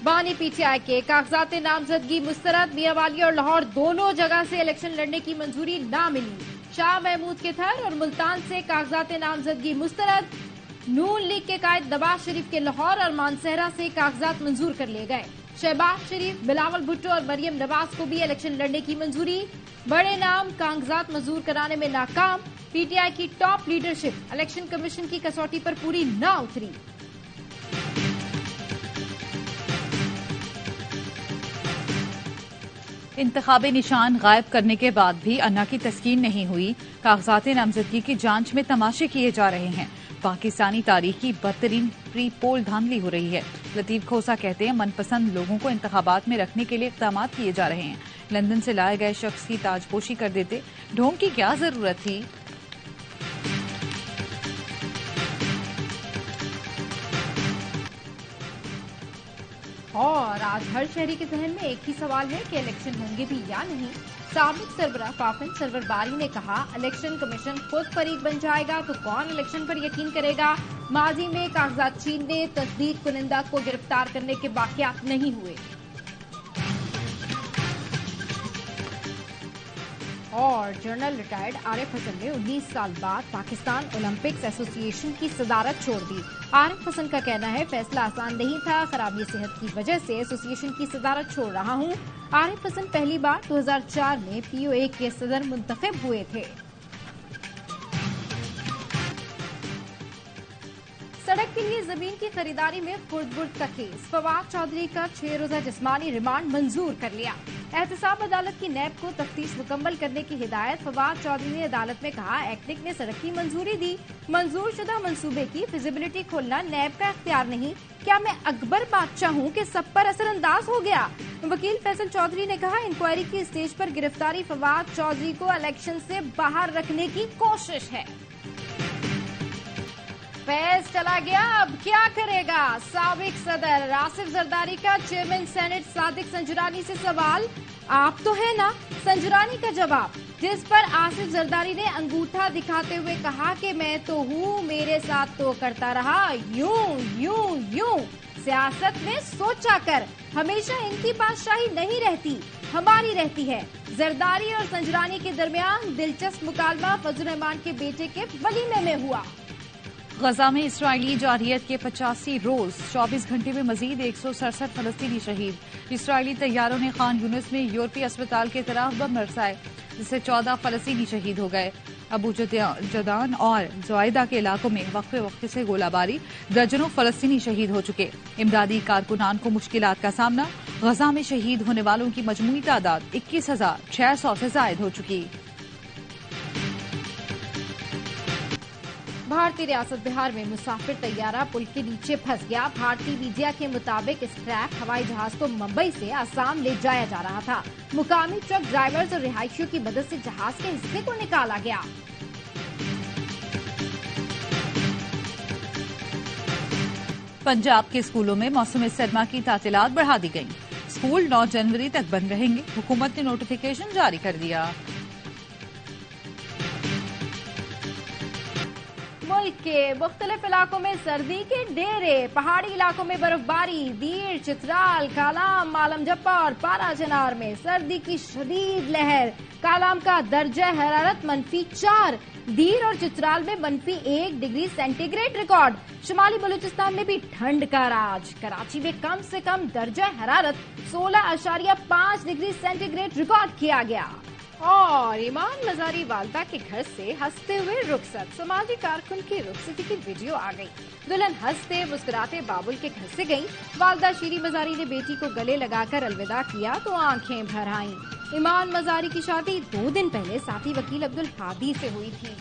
بانی P T I کے کاغذات نامزدگی مسترد، میاں اور لاہور دونوں جگہ سے الیکشن لڑنے کی منظوری نہ ملی۔ شاہ محمود کے تھر اور ملتان سے کاغذات نامزدگی مسترد۔ نون لیگ کے قائد نواز شریف کے لاہور اور مانسہرہ سے کاغذات منظور کر لیے گئے۔ شہباز شریف، بلاول بھٹو اور مریم نواز کو بھی الیکشن لڑنے کی منظوری۔ بڑے نام کاغذات منظور کرانے میں ناکام۔ پی ٹی آئی کی ٹاپ لیڈرشپ الیکشن کمیشن کی کسوٹی پر پوری نہ اتری۔ انتخابی نشان غائب کرنے کے بعد بھی انا کی تسکین نہیں ہوئی۔ کاغذات نامزدگی کی جانچ میں تماشے کیے جا رہے ہیں۔ پاکستانی تاریخ کی بدترین پری پول دھاندلی ہو رہی ہے۔ لطیف کھوسا کہتے ہیں من پسند لوگوں کو انتخابات میں رکھنے کے لیے اقدامات کیے جا رہے ہیں۔ لندن سے لائے گئے شخص کی تاج پوشی کر دیتے، ڈھونگ کی کیا ضرورت تھی؟ اور آج ہر شہری کے ذہن میں ایک ہی سوال ہے کہ الیکشن ہوں گے بھی یا نہیں۔ سابق سربراہ فافن سرور باری نے کہا الیکشن کمیشن خود فریق بن جائے گا تو کون الیکشن پر یقین کرے گا۔ ماضی میں کاغذات چھیننے، تصدیق کنندہ کو گرفتار کرنے کے واقعات نہیں ہوئے۔ اور جنرل ریٹائرڈ عارف حسن نے 19 سال بعد پاکستان اولمپکس ایسوسی ایشن کی صدارت چھوڑ دی۔ عارف حسن کا کہنا ہے فیصلہ آسان نہیں تھا، خرابی صحت کی وجہ سے ایسوسی ایشن کی صدارت چھوڑ رہا ہوں۔ عارف حسن پہلی بار 2004 میں پی او اے کے صدر منتخب ہوئے تھے۔ سڑک کے لیے زمین کی خریداری میں خرد برد کا کیس، فواد چودھری کا 6 روزہ جسمانی ریمانڈ منظور کر لیا۔ احتساب عدالت کی نیب کو تفتیش مکمل کرنے کی ہدایت، فواد چودھری نے عدالت میں کہا ایکنک نے سڑک کی منظوری دی، منظور شدہ منصوبے کی فیزیبلٹی کھولنا نیب کا اختیار نہیں، کیا میں اکبر بادشاہ ہوں کہ سب پر اثر انداز ہو گیا؟ وکیل فیصل چودھری نے کہا انکوائری کی اسٹیج پر گرفتاری فواد چودھری کو الیکشن سے باہر رکھنے کی کوشش ہے۔ فیض چلا گیا اب کیا کرے گا؟ سابق صدر آصف زرداری کا چیئرمین سینٹ صادق سنجرانی سے سوال، آپ تو ہے نا؟ سنجرانی کا جواب، جس پر آصف زرداری نے انگوٹھا دکھاتے ہوئے کہا کہ میں تو ہوں، میرے ساتھ تو کرتا رہا یوں یوں یوں۔ سیاست میں سوچا کر، ہمیشہ ان کی بادشاہی نہیں رہتی، ہماری رہتی ہے۔ زرداری اور سنجرانی کے درمیان دلچسپ مکالمہ فضل الرحمان کے بیٹے کے ولیمے میں ہوا۔ غزہ میں اسرائیلی جارحیت کے 85 روز، 24 گھنٹے میں مزید 167 فلسطینی شہید۔ اسرائیلی طیاروں نے خان یونس میں یورپی اسپتال کی طرف بم برسائے، جس سے 14 فلسطینی شہید ہو گئے۔ ابو جدان اور زوائدہ کے علاقوں میں وقفے سے گولہ باری، درجنوں فلسطینی شہید ہو چکے۔ امدادی کارکنان کو مشکلات کا سامنا، غزہ میں شہید ہونے والوں کی مجموعی تعداد 21,600 سے زائد ہو چکی۔ بھارتی ریاست بہار میں مسافر طیارہ پل کے نیچے پھنس گیا۔ بھارتی میڈیا کے مطابق اس کریک ہوائی جہاز کو ممبئی سے آسام لے جایا جا رہا تھا۔ مقامی ٹرک ڈرائیورز اور رہائشیوں کی مدد سے جہاز کے حصے کو نکالا گیا۔ پنجاب کے اسکولوں میں موسم سرما کی تعطیلات بڑھا دی گئیں، اسکول 9 جنوری تک بند رہیں گے، حکومت نے نوٹیفیکیشن جاری کر دیا۔ ملک کے مختلف علاقوں میں سردی کے ڈیرے، پہاڑی علاقوں میں برف باری، دیر، چترال، کالام، مالم جپا اور پارا چنار میں سردی کی شدید لہر۔ کالام کا درجہ حرارت -4، دیر اور چترال میں -1 ڈگری سینٹی گریڈ ریکارڈ۔ شمالی بلوچستان میں بھی ٹھنڈ کا راج، کراچی میں کم سے کم درجہ حرارت 16.5 ڈگری سینٹی گریڈ ریکارڈ کیا گیا۔ اور ایمان مزاری والدہ کے گھر سے ہنستے ہوئے رخصت، سماجی کارکن کی رخصتی کی ویڈیو آ گئی۔ دلہن ہنستے مسکراتے بابل کے گھر سے گئی، والدہ شیریں مزاری نے بیٹی کو گلے لگا کر الوداع کیا تو آنکھیں بھر آئیں۔ ایمان مزاری کی شادی 2 دن پہلے ساتھی وکیل عبدالحادی سے ہوئی تھی۔